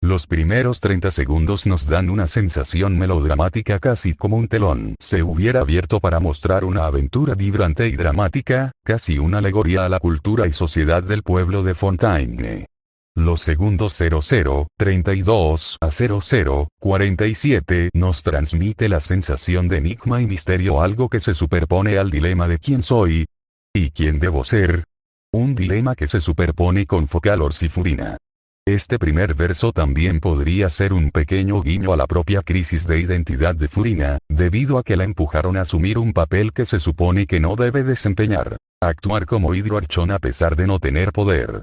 Los primeros 30 segundos nos dan una sensación melodramática, casi como un telón se hubiera abierto para mostrar una aventura vibrante y dramática, casi una alegoría a la cultura y sociedad del pueblo de Fontaine. Los segundos 00, 32 a 00, 47 nos transmite la sensación de enigma y misterio, algo que se superpone al dilema de quién soy y quién debo ser. Un dilema que se superpone con Focalors y Furina. Este primer verso también podría ser un pequeño guiño a la propia crisis de identidad de Furina, debido a que la empujaron a asumir un papel que se supone que no debe desempeñar, actuar como hidroarchón a pesar de no tener poder.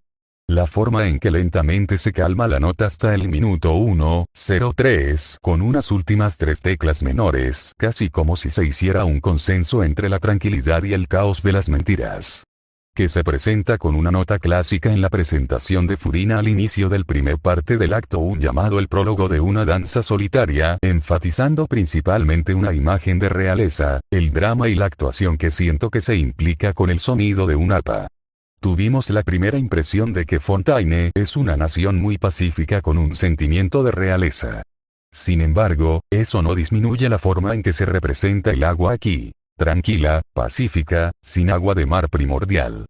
La forma en que lentamente se calma la nota hasta el minuto 1:03 con unas últimas 3 teclas menores, casi como si se hiciera un consenso entre la tranquilidad y el caos de las mentiras. Que se presenta con una nota clásica en la presentación de Furina al inicio del primer parte del acto 1 llamado el prólogo de una danza solitaria, enfatizando principalmente una imagen de realeza, el drama y la actuación que siento que se implica con el sonido de un arpa. Tuvimos la primera impresión de que Fontaine es una nación muy pacífica con un sentimiento de realeza. Sin embargo, eso no disminuye la forma en que se representa el agua aquí. Tranquila, pacífica, sin agua de mar primordial.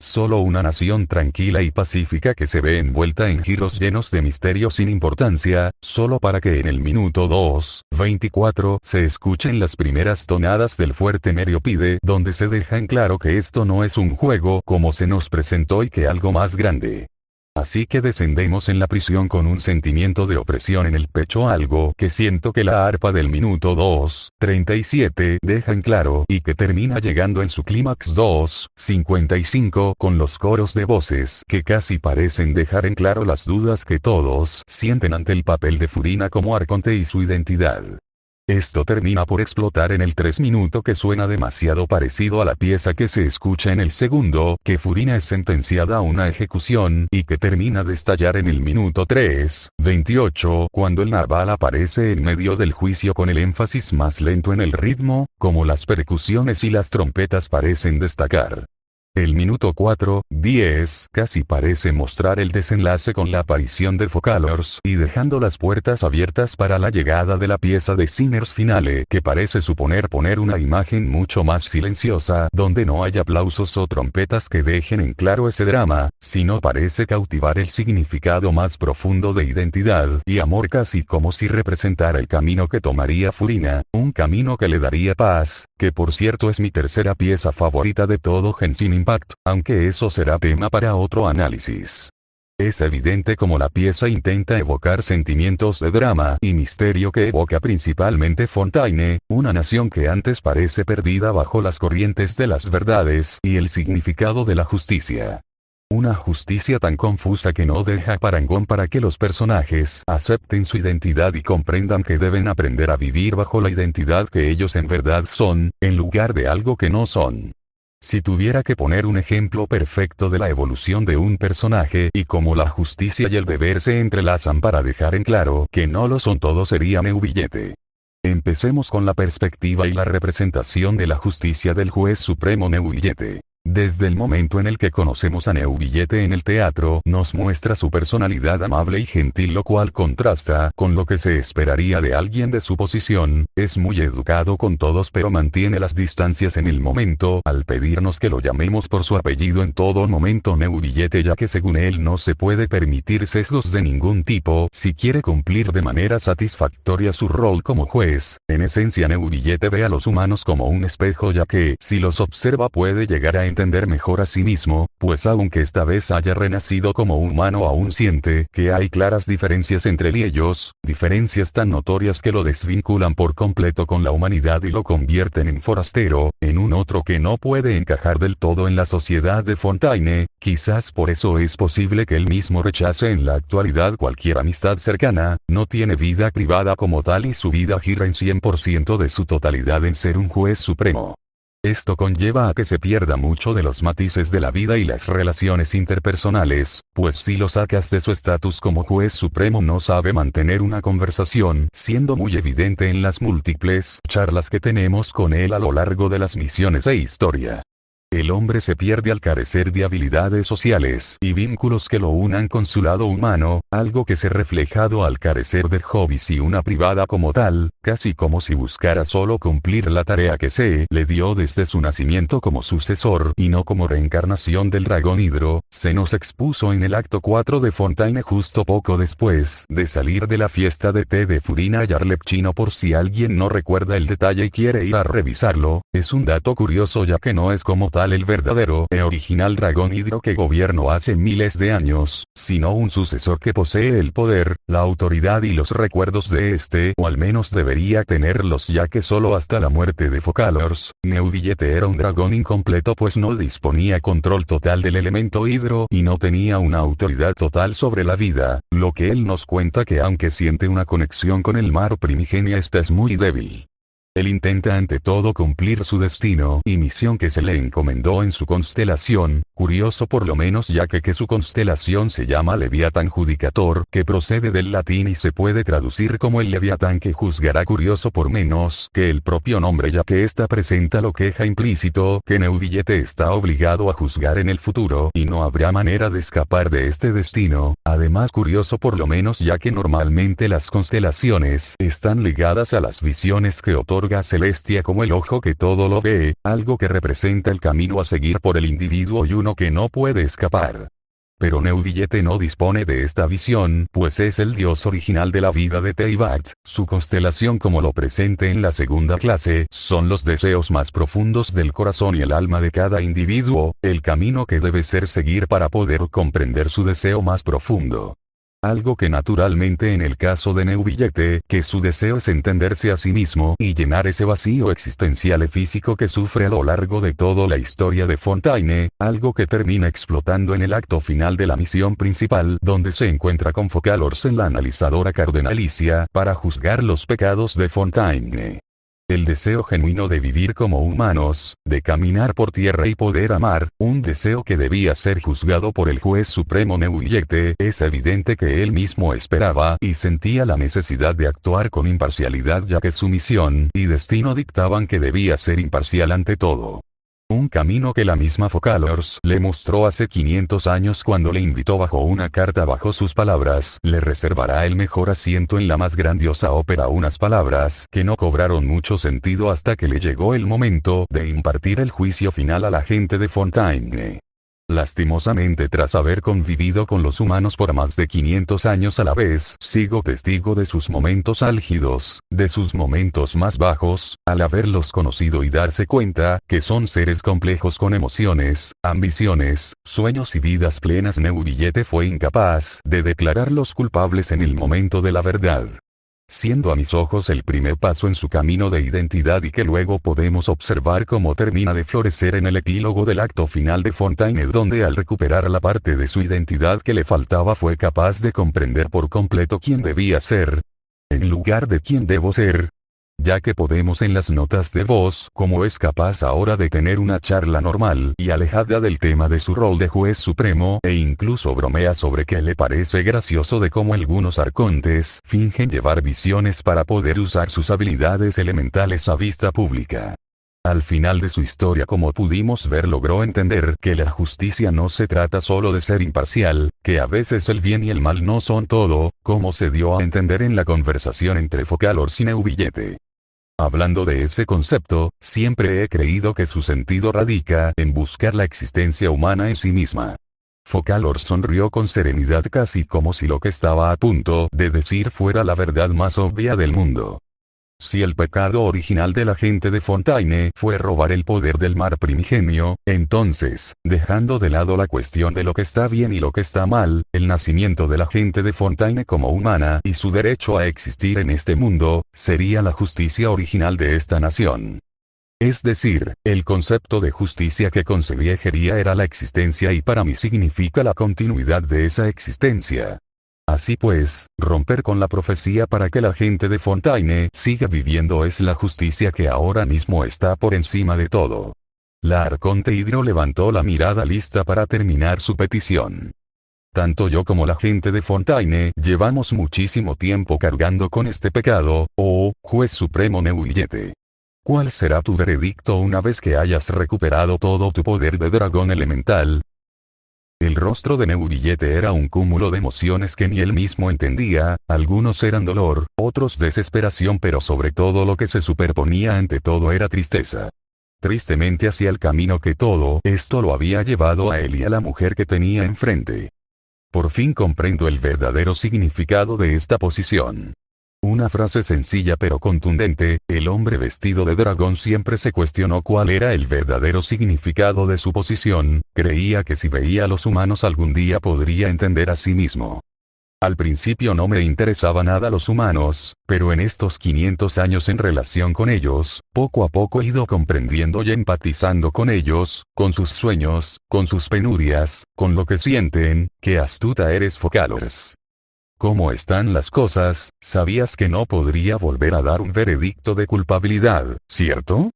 Solo una nación tranquila y pacífica que se ve envuelta en giros llenos de misterio sin importancia, solo para que en el minuto 2:24 se escuchen las primeras tonadas del fuerte Meriopide, donde se deja en claro que esto no es un juego como se nos presentó y que algo más grande. Así que descendemos en la prisión con un sentimiento de opresión en el pecho, algo que siento que la arpa del minuto 2:37 deja en claro y que termina llegando en su clímax 2:55 con los coros de voces que casi parecen dejar en claro las dudas que todos sienten ante el papel de Furina como arconte y su identidad. Esto termina por explotar en el 3 minuto, que suena demasiado parecido a la pieza que se escucha en el segundo, que Furina es sentenciada a una ejecución y que termina de estallar en el minuto 3:28 cuando el naval aparece en medio del juicio con el énfasis más lento en el ritmo, como las percusiones y las trompetas parecen destacar. El minuto 4:10 casi parece mostrar el desenlace con la aparición de Focalors y dejando las puertas abiertas para la llegada de la pieza de Sinners Finale que parece suponer poner una imagen mucho más silenciosa donde no hay aplausos o trompetas que dejen en claro ese drama, sino parece cautivar el significado más profundo de identidad y amor casi como si representara el camino que tomaría Furina, un camino que le daría paz, que por cierto es mi tercera pieza favorita de todo Genshin Impact, aunque eso será tema para otro análisis. Es evidente como la pieza intenta evocar sentimientos de drama y misterio que evoca principalmente Fontaine, una nación que antes parece perdida bajo las corrientes de las verdades y el significado de la justicia. Una justicia tan confusa que no deja parangón para que los personajes acepten su identidad y comprendan que deben aprender a vivir bajo la identidad que ellos en verdad son, en lugar de algo que no son. Si tuviera que poner un ejemplo perfecto de la evolución de un personaje y cómo la justicia y el deber se entrelazan para dejar en claro que no lo son todo sería Neuvillette. Empecemos con la perspectiva y la representación de la justicia del juez supremo Neuvillette. Desde el momento en el que conocemos a Neuvillette en el teatro, nos muestra su personalidad amable y gentil, lo cual contrasta con lo que se esperaría de alguien de su posición. Es muy educado con todos pero mantiene las distancias en el momento al pedirnos que lo llamemos por su apellido en todo momento Neuvillette, ya que según él no se puede permitir sesgos de ningún tipo si quiere cumplir de manera satisfactoria su rol como juez. En esencia Neuvillette ve a los humanos como un espejo, ya que si los observa puede llegar a entender mejor a sí mismo, pues aunque esta vez haya renacido como humano aún siente que hay claras diferencias entre él y ellos, diferencias tan notorias que lo desvinculan por completo con la humanidad y lo convierten en forastero, en un otro que no puede encajar del todo en la sociedad de Fontaine. Quizás por eso es posible que él mismo rechace en la actualidad cualquier amistad cercana, no tiene vida privada como tal y su vida gira en 100% de su totalidad en ser un juez supremo. Esto conlleva a que se pierda mucho de los matices de la vida y las relaciones interpersonales, pues si lo sacas de su estatus como juez supremo no sabe mantener una conversación, siendo muy evidente en las múltiples charlas que tenemos con él a lo largo de las misiones e historia. El hombre se pierde al carecer de habilidades sociales y vínculos que lo unan con su lado humano, algo que se reflejado al carecer de hobbies y una privada como tal, casi como si buscara solo cumplir la tarea que se le dio desde su nacimiento como sucesor y no como reencarnación del dragón Hydro. Se nos expuso en el acto 4 de Fontaine justo poco después de salir de la fiesta de té de Furina Yarlepchino. Por si alguien no recuerda el detalle y quiere ir a revisarlo, es un dato curioso ya que no es como tal el verdadero e original dragón Hydro que gobernó hace miles de años, sino un sucesor que posee el poder, la autoridad y los recuerdos de este, o al menos debería tenerlos, ya que solo hasta la muerte de Focalors, Neuvillette era un dragón incompleto pues no disponía control total del elemento Hydro y no tenía una autoridad total sobre la vida, lo que él nos cuenta que aunque siente una conexión con el mar primigenia esta es muy débil. Él intenta ante todo cumplir su destino y misión que se le encomendó en su constelación, curioso por lo menos ya que su constelación se llama Leviatán Judicator, que procede del latín y se puede traducir como el Leviatán que juzgará, curioso por menos que el propio nombre, ya que ésta presenta lo queja implícito que Neuvillette está obligado a juzgar en el futuro y no habrá manera de escapar de este destino. Además curioso por lo menos ya que normalmente las constelaciones están ligadas a las visiones que otorga Celestia como el ojo que todo lo ve, algo que representa el camino a seguir por el individuo y uno que no puede escapar. Pero Neuvillette no dispone de esta visión, pues es el dios original de la vida de Teyvat. Su constelación, como lo presente en la segunda clase, son los deseos más profundos del corazón y el alma de cada individuo, el camino que debe ser seguir para poder comprender su deseo más profundo. Algo que naturalmente en el caso de Neuvillette, que su deseo es entenderse a sí mismo y llenar ese vacío existencial y físico que sufre a lo largo de toda la historia de Fontaine, algo que termina explotando en el acto final de la misión principal donde se encuentra con Focalors en la analizadora cardenalicia para juzgar los pecados de Fontaine. El deseo genuino de vivir como humanos, de caminar por tierra y poder amar, un deseo que debía ser juzgado por el juez supremo Neuvillette, es evidente que él mismo esperaba y sentía la necesidad de actuar con imparcialidad ya que su misión y destino dictaban que debía ser imparcial ante todo. Un camino que la misma Focalors le mostró hace 500 años cuando le invitó bajo una carta. Bajo sus palabras, le reservará el mejor asiento en la más grandiosa ópera. Unas palabras que no cobraron mucho sentido hasta que le llegó el momento de impartir el juicio final a la gente de Fontaine. Lastimosamente, tras haber convivido con los humanos por más de 500 años a la vez, sigo testigo de sus momentos álgidos, de sus momentos más bajos, al haberlos conocido y darse cuenta que son seres complejos con emociones, ambiciones, sueños y vidas plenas. Neuvillette fue incapaz de declararlos culpables en el momento de la verdad, siendo a mis ojos el primer paso en su camino de identidad, y que luego podemos observar cómo termina de florecer en el epílogo del acto final de Fontaine, donde al recuperar la parte de su identidad que le faltaba fue capaz de comprender por completo quién debía ser, en lugar de quién debo ser. Ya que podemos en las notas de voz cómo es capaz ahora de tener una charla normal y alejada del tema de su rol de juez supremo, e incluso bromea sobre que le parece gracioso de cómo algunos arcontes fingen llevar visiones para poder usar sus habilidades elementales a vista pública. Al final de su historia, como pudimos ver, logró entender que la justicia no se trata solo de ser imparcial, que a veces el bien y el mal no son todo, como se dio a entender en la conversación entre Focalors y Neuvillette. Hablando de ese concepto, siempre he creído que su sentido radica en buscar la existencia humana en sí misma. Focalors sonrió con serenidad, casi como si lo que estaba a punto de decir fuera la verdad más obvia del mundo. Si el pecado original de la gente de Fontaine fue robar el poder del mar primigenio, entonces, dejando de lado la cuestión de lo que está bien y lo que está mal, el nacimiento de la gente de Fontaine como humana y su derecho a existir en este mundo, sería la justicia original de esta nación. Es decir, el concepto de justicia que concebí Egeria era la existencia, y para mí significa la continuidad de esa existencia. Así pues, romper con la profecía para que la gente de Fontaine siga viviendo es la justicia que ahora mismo está por encima de todo. La arconte Hidro levantó la mirada lista para terminar su petición. Tanto yo como la gente de Fontaine llevamos muchísimo tiempo cargando con este pecado, oh juez supremo Neuvillette. ¿Cuál será tu veredicto una vez que hayas recuperado todo tu poder de dragón elemental? El rostro de Neuvillette era un cúmulo de emociones que ni él mismo entendía. Algunos eran dolor, otros desesperación, pero sobre todo lo que se superponía ante todo era tristeza. Tristemente hacia el camino que todo esto lo había llevado a él y a la mujer que tenía enfrente. Por fin comprendo el verdadero significado de esta posición. Una frase sencilla pero contundente. El hombre vestido de dragón siempre se cuestionó cuál era el verdadero significado de su posición. Creía que si veía a los humanos algún día podría entender a sí mismo. Al principio no me interesaba nada los humanos, pero en estos 500 años en relación con ellos, poco a poco he ido comprendiendo y empatizando con ellos, con sus sueños, con sus penurias, con lo que sienten. ¡Qué astuta eres, Focalors! ¿Cómo están las cosas? Sabías que no podría volver a dar un veredicto de culpabilidad, ¿cierto?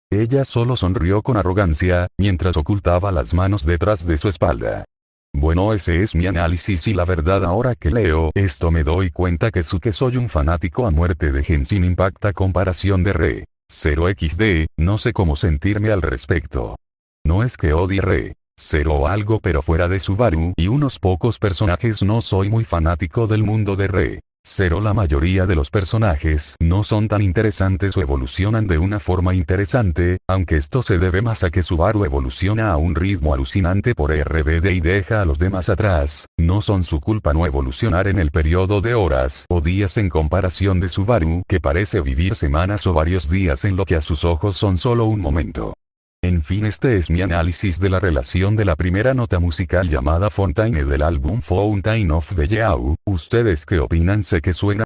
Ella solo sonrió con arrogancia, mientras ocultaba las manos detrás de su espalda. Bueno, ese es mi análisis y la verdad ahora que leo esto me doy cuenta que soy un fanático a muerte de Genshin Impact a comparación de Re. 0xd, no sé cómo sentirme al respecto. No es que odie Re. 0 o algo, pero fuera de Subaru y unos pocos personajes no soy muy fanático del mundo de Re. 0. La mayoría de los personajes no son tan interesantes o evolucionan de una forma interesante, aunque esto se debe más a que Subaru evoluciona a un ritmo alucinante por RBD y deja a los demás atrás. No son su culpa no evolucionar en el periodo de horas o días en comparación de Subaru, que parece vivir semanas o varios días en lo que a sus ojos son solo un momento. En fin, este es mi análisis de la relación de la primera nota musical llamada Fontaine del álbum Fountain of the Yao. ¿Ustedes qué opinan? Sé que suena